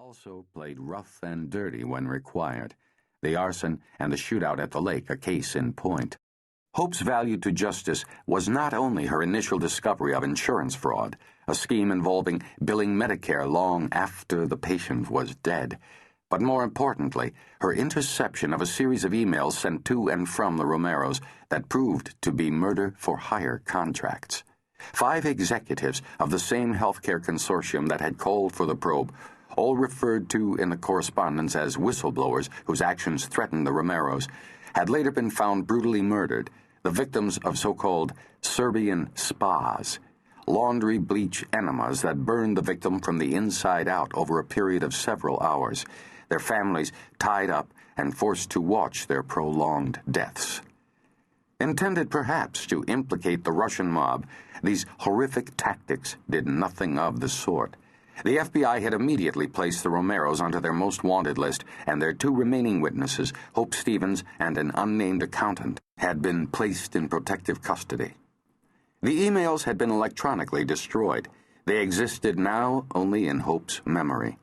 also played rough and dirty when required. The arson and the shootout at the lake a case in point. Hope's value to justice was not only her initial discovery of insurance fraud, a scheme involving billing Medicare long after the patient was dead, but more importantly, her interception of a series of emails sent to and from the Romeros that proved to be murder-for-hire contracts. 5 executives of the same healthcare consortium that had called for the probe, all referred to in the correspondence as whistleblowers whose actions threatened the Romeros, had later been found brutally murdered, the victims of so-called Serbian spas, laundry bleach enemas that burned the victim from the inside out over a period of several hours, their families tied up and forced to watch their prolonged deaths. Intended perhaps to implicate the Russian mob, these horrific tactics did nothing of the sort. The FBI had immediately placed the Romeros onto their most wanted list, and their 2 remaining witnesses, Hope Stevens and an unnamed accountant, had been placed in protective custody. The emails had been electronically destroyed. They existed now only in Hope's memory.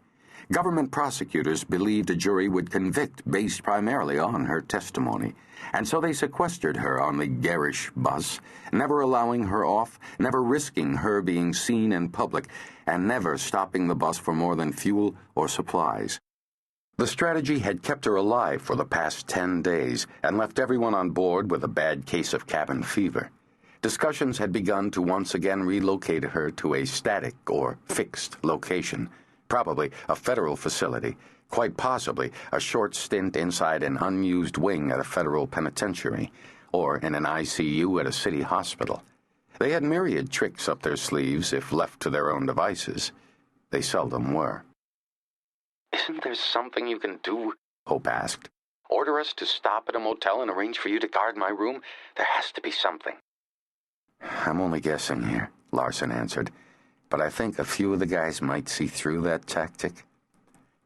Government prosecutors believed a jury would convict based primarily on her testimony, and so they sequestered her on the garish bus, never allowing her off, never risking her being seen in public, and never stopping the bus for more than fuel or supplies. The strategy had kept her alive for the past 10 days and left everyone on board with a bad case of cabin fever. Discussions had begun to once again relocate her to a static or fixed location, probably a federal facility, quite possibly a short stint inside an unused wing at a federal penitentiary, or in an ICU at a city hospital. They had myriad tricks up their sleeves if left to their own devices. They seldom were. "Isn't there something you can do?" Hope asked. "Order us to stop at a motel and arrange for you to guard my room? There has to be something." "I'm only guessing here," Larson answered, "but I think a few of the guys might see through that tactic."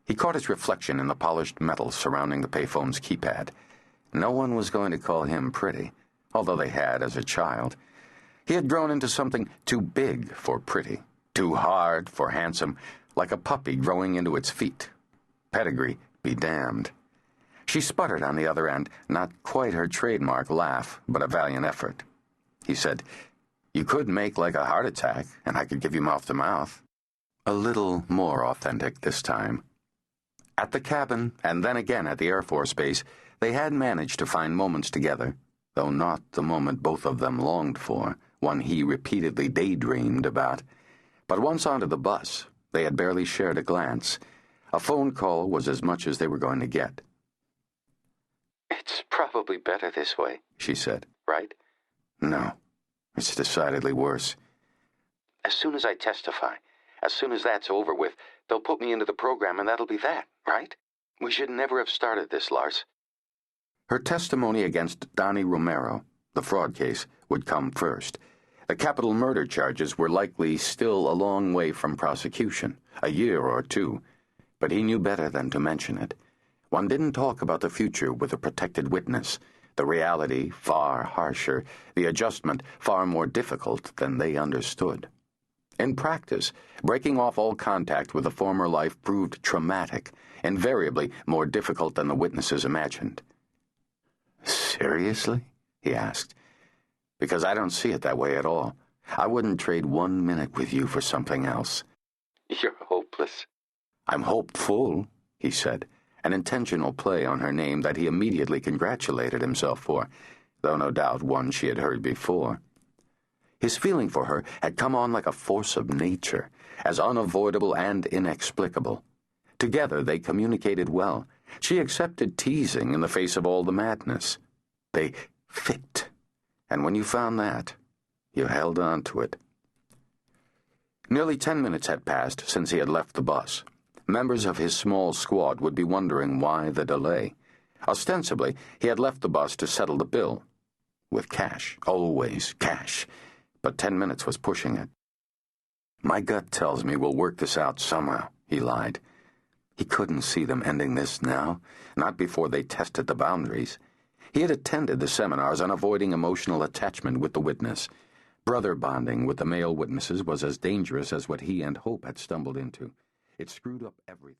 He caught his reflection in the polished metal surrounding the payphone's keypad. No one was going to call him pretty, although they had as a child. He had grown into something too big for pretty, too hard for handsome, like a puppy growing into its feet. Pedigree be damned. She sputtered on the other end, not quite her trademark laugh, but a valiant effort. He said, "You could make like a heart attack, and I could give you mouth-to-mouth." A little more authentic this time. At the cabin, and then again at the Air Force Base, they had managed to find moments together, though not the moment both of them longed for, one he repeatedly daydreamed about. But once onto the bus, they had barely shared a glance. A phone call was as much as they were going to get. "It's probably better this way," she said, "right?" "No. It's decidedly worse. As soon as I testify, as soon as that's over with, they'll put me into the program and that'll be that, right? We should never have started this, Lars." Her testimony against Donnie Romero, the fraud case, would come first. The capital murder charges were likely still a long way from prosecution, a year or 2, but he knew better than to mention it. One didn't talk about the future with a protected witness. The reality far harsher, the adjustment far more difficult than they understood. In practice, breaking off all contact with a former life proved traumatic, invariably more difficult than the witnesses imagined. "Seriously?" he asked. "Because I don't see it that way at all. I wouldn't trade 1 minute with you for something else." "You're hopeless." "I'm hopeful," he said, an intentional play on her name that he immediately congratulated himself for, though no doubt one she had heard before. His feeling for her had come on like a force of nature, as unavoidable and inexplicable. Together they communicated well. She accepted teasing in the face of all the madness. They fit, and when you found that, you held on to it. Nearly 10 minutes had passed since he had left the bus. Members of his small squad would be wondering why the delay. Ostensibly, he had left the bus to settle the bill. With cash, always cash. But 10 minutes was pushing it. "My gut tells me we'll work this out somehow," he lied. He couldn't see them ending this now, not before they tested the boundaries. He had attended the seminars on avoiding emotional attachment with the witness. Brother bonding with the male witnesses was as dangerous as what he and Hope had stumbled into. It screwed up everything.